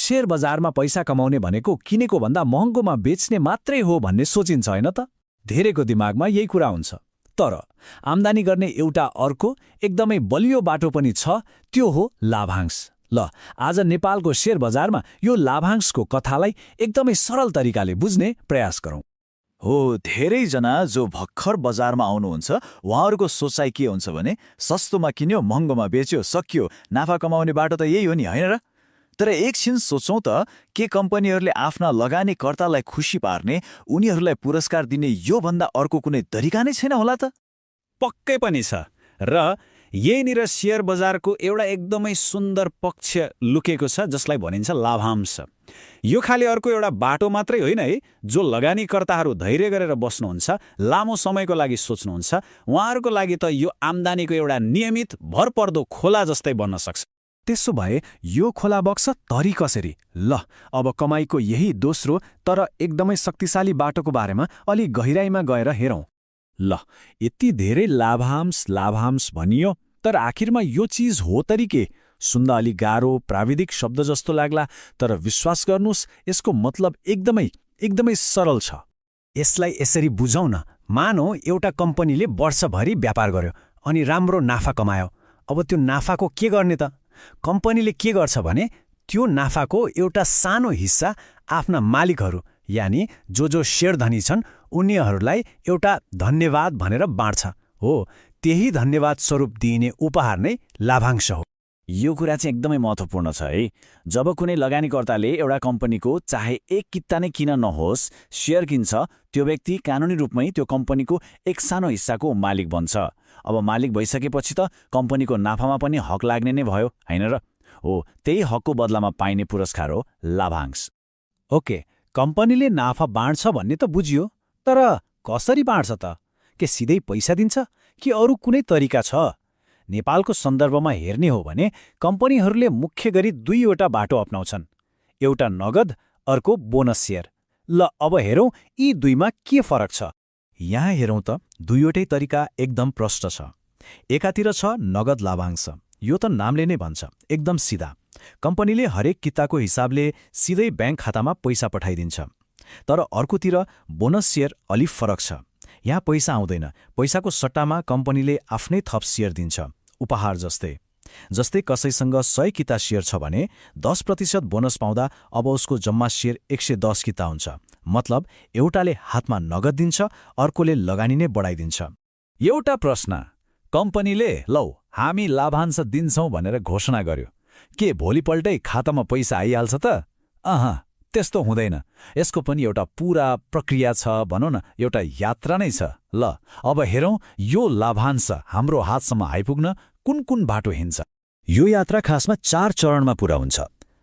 Share बजारमा पैसा कमाउने भनेको किनेको भन्दा महँगोमा बेच्ने मात्रै हो भन्ने सोचिन्छ हैन त? धेरैको दिमागमा यही कुरा हुन्छ। तर आम्दानी गर्ने एउटा अर्को एकदमै बलियो बाटो पनि छ, त्यो हो लाभांश। ल, आज नेपालको शेयर बजारमा यो लाभांशको कथालाई एकदमै सरल तरिकाले बुझ्ने प्रयास गरौँ। हो, धेरैजना जो भर्खर बजारमा आउनुहुन्छ उहाँहरूको सोचाइ के हुन्छ भने सस्तोमा किन्यो, महँगोमा बेच्यो, सकियो, नाफा कमाउने बाटो त यही हो नि, होइन र? तर एकछिन सोचौँ त, के कम्पनीहरूले आफ्ना लगानीकर्तालाई खुसी पार्ने, उनीहरूलाई पुरस्कार दिने योभन्दा अर्को कुनै तरिका नै छैन होला त? पक्कै पनि छ। र यहीँनिर शेयर बजारको एउटा एकदमै सुन्दर पक्ष लुकेको छ, जसलाई भनिन्छ लाभांश। यो खाली अर्को एउटा बाटो मात्रै होइन है। जो लगानीकर्ताहरू धैर्य गरेर बस्नुहुन्छ, लामो समयको लागि सोच्नुहुन्छ, उहाँहरूको लागि त यो आम्दानीको एउटा नियमित भरपर्दो खोला जस्तै बन्न सक्छ। त्यसो भए यो खोला बग्छ तरी कसरी? ल, अब कमाईको यही दोस्रो तर एकदमै शक्तिशाली बाटोको बारेमा अलि गहिराईमा गएर हेरौँ। ल, यति धेरै लाभांश भनियो, तर आखिरमा यो चीज हो तरी के? सुन्दा अलि गाह्रो प्राविधिक शब्द जस्तो लाग्ला, तर विश्वास गर्नुहोस्, यसको मतलब एकदमै सरल छ। यसलाई यसरी बुझौँ न। मानौ एउटा कम्पनीले वर्षभरि व्यापार गर्यो अनि राम्रो नाफा कमायो। अब त्यो नाफाको के गर्ने त? कम्पनीले के गर्छ भने त्यो नाफाको एउटा सानो हिस्सा आफ्ना मालिकहरू, यानी जो शेयर धनी छन्, उनीहरूलाई एउटा धन्यवाद भनेर बाँड्छ। हो, त्यही धन्यवाद स्वरूप दिइने उपहार नै लाभांश हो। यो कुरा चाहिँ एकदमै महत्त्वपूर्ण छ है। जब कुनै लगानीकर्ताले एउटा कम्पनीको चाहे एक किता नै किन नहोस् शेयर किन्छ, त्यो व्यक्ति कानुनी रूपमै त्यो कम्पनीको एक सानो हिस्साको मालिक बन्छ। अब मालिक भइसकेपछि त कम्पनीको नाफामा पनि हक लाग्ने नै भयो, होइन र? हो, त्यही हकको बदलामा पाइने पुरस्कार हो लाभांश। ओके, कम्पनीले नाफा बाँड्छ भन्ने त बुझियो, तर कसरी बाँड्छ त? के सिधै पैसा दिन्छ कि अरू कुनै तरिका छ? नेपालको सन्दर्भमा हेर्ने हो भने कम्पनीहरूले मुख्य गरी दुईवटा बाटो अपनाउँछन्, एउटा नगद, अर्को बोनस शेयर। ल, अब हेरौँ यी दुईमा के फरक छ। यहाँ हेरौँ त, दुईवटै तरिका एकदम प्रष्ट छ। एकातिर छ नगद लाभांश। यो त नामले नै भन्छ, एकदम सिधा। कम्पनीले हरेक किताको हिसाबले सिधै ब्याङ्क खातामा पैसा पठाइदिन्छ। तर अर्कोतिर बोनस शेयर अलि फरक छ। यहाँ पैसा आउँदैन, पैसाको सट्टामा कम्पनीले आफ्नै थप शेयर दिन्छ, उपहार जस्तै कसैसँग 100 किता शेयर छ भने 10% बोनस पाउँदा अब उसको जम्मा शेयर 110 किता हुन्छ। मतलब एउटाले हातमा नगद दिन्छ, अर्कोले लगानी नै बढाइदिन्छ। एउटा प्रश्न, कम्पनीले लौ हामी लाभांश दिन्छौँ भनेर घोषणा गर्यो, के भोलिपल्टै खातामा पैसा आइहाल्छ त? त्यस्तो हुँदैन। यसको पनि एउटा पूरा प्रक्रिया छ, भनौँ न एउटा यात्रा नै छ। ल, अब हेरौँ यो लाभांश हाम्रो हातसम्म आइपुग्न कुन बाटो हिँड्छ। यो यात्रा खासमा 4 चरणमा पुरा हुन्छ।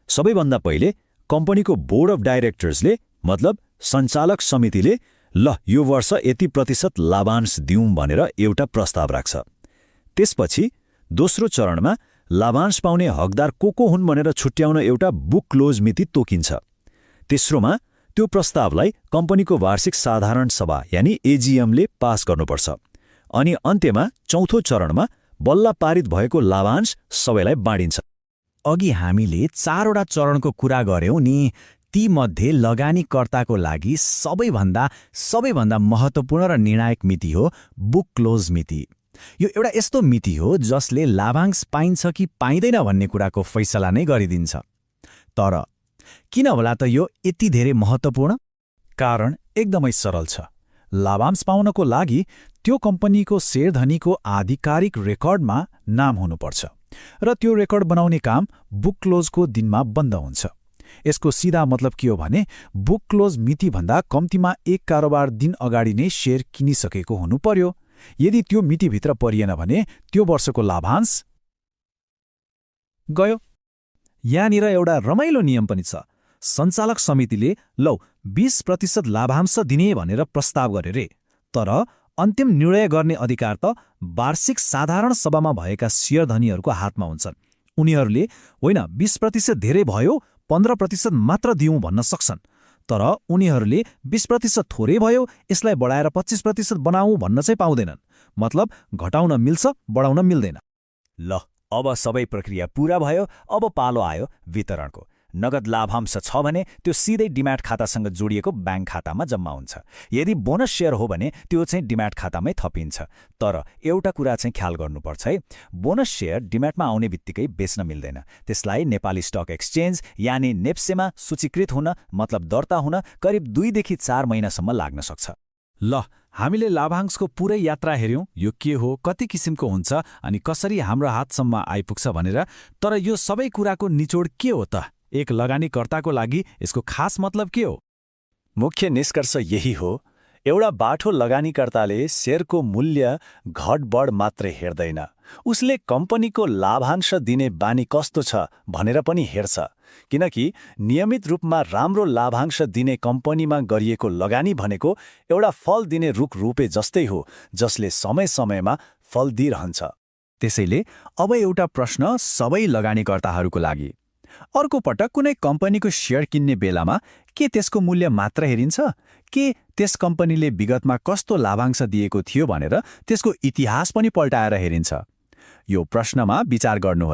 सबैभन्दा पहिले कम्पनीको बोर्ड अफ डाइरेक्टर्सले, मतलब सञ्चालक समितिले, ल यो वर्ष यति प्रतिशत लाभांश दिउँ भनेर एउटा प्रस्ताव राख्छ। त्यसपछि दोस्रो चरणमा लाभांश पाउने हकदार को हुन् भनेर छुट्याउन एउटा बुक क्लोज मिति तोकिन्छ। तेस्रोमा त्यो प्रस्तावलाई कम्पनीको वार्षिक साधारण सभा यानी एजीएमले पास गर्नुपर्छ। अनि अन्त्यमा चौथो चरणमा बल्ल पारित भएको लाभांश सबैलाई बाँडिन्छ। अघि हामीले 4वटा चरणको कुरा गर्यौं नि, तीमध्ये लगानीकर्ताको लागि सबैभन्दा महत्त्वपूर्ण र निर्णायक मिति हो बुक क्लोज मिति। यो एउटा यस्तो मिति हो जसले लाभांश पाइन्छ कि पाइँदैन भन्ने कुराको फैसला नै गरिदिन्छ। तर किन होला त यो यति धेरै महत्त्वपूर्ण? कारण एकदमै सरल छ। लाभांश पाउनको लागि त्यो कम्पनीको शेयरधनीको आधिकारिक रेकर्डमा नाम हुनुपर्छ र त्यो रेकर्ड बनाउने काम बुक क्लोजको दिनमा बन्द हुन्छ। यसको सीधा मतलब के हो भने बुक क्लोज मितिभन्दा कम्तीमा 1 कारोबार दिन अगाडि नै शेयर किनिसकेको हुनु पर्यो। यदि त्यो मितिभित्र परिएन भने त्यो वर्षको लाभांश गयो। यहाँनिर एउटा रमाइलो नियम पनि छ। सञ्चालक समितिले लौ 20% लाभांश दिने भनेर प्रस्ताव गरे रे, तर अन्तिम निर्णय गर्ने अधिकार त वार्षिक साधारण सभामा भएका शेयरधनीहरूको हातमा हुन्छन्। उनीहरूले होइन 20% धेरै भयो 15% मात्र दिउँ भन्न सक्छन्, तर उनीहरूले 20% थोरै भयो यसलाई बढाएर 25% बनाऊ भन्न चाहिँ पाउँदैनन्। मतलब घटाउन मिल्छ, बढाउन मिल्दैन। ल, अब सबै प्रक्रिया पूरा भयो। अब पालो आयो वितरणको। नगद लाभांश छ भने त्यो सिधै डिम्याट खातासँग जोडिएको ब्याङ्क खातामा जम्मा हुन्छ। यदि बोनस सेयर हो भने त्यो चाहिँ डिम्याट खातामै थपिन्छ। तर एउटा कुरा चाहिँ ख्याल गर्नुपर्छ है, बोनस सेयर डिम्याटमा आउने बित्तिकै बेच्न मिल्दैन। त्यसलाई नेपाली स्टक एक्सचेन्ज यानि नेप्सेमा सूचीकृत हुन मतलब दर्ता हुन करिब 2 देखि 4 महिनासम्म लाग्न सक्छ। ल, हामीले लाभांशको पुरै यात्रा हेर्यौं, यो के हो, कति किसिमको हुन्छ अनि कसरी हाम्रो हातसम्म आइपुग्छ भनेर। तर यो सबै कुराको निचोड के हो त? एक लगानीकर्ताको लागि यसको खास मतलब के हो? मुख्य निष्कर्ष यही हो, एउटा बाठो लगानीकर्ताले शेयरको मूल्य घटबढ मात्रै हेर्दैन, उसले कम्पनीको लाभांश दिने बानी कस्तो छ भनेर पनि हेर्छ। किनकि नियमित रूपमा राम्रो लाभांश दिने कम्पनीमा गरिएको लगानी भनेको एउटा फल दिने रुख रोपे जस्तै हो, जसले समय समयमा फल दिइरहन्छ। त्यसैले अब एउटा प्रश्न सबै लगानीकर्ताहरूको लागि। अर्को पटक कुनै कम्पनीको सेयर किन्ने बेलामा के त्यसको मूल्य मात्र हेरिन्छ, के त्यस कम्पनीले विगतमा कस्तो लाभांश दिएको थियो भनेर त्यसको इतिहास पनि पल्टाएर हेरिन्छ? यो प्रश्नमा विचार गर्नुहोला।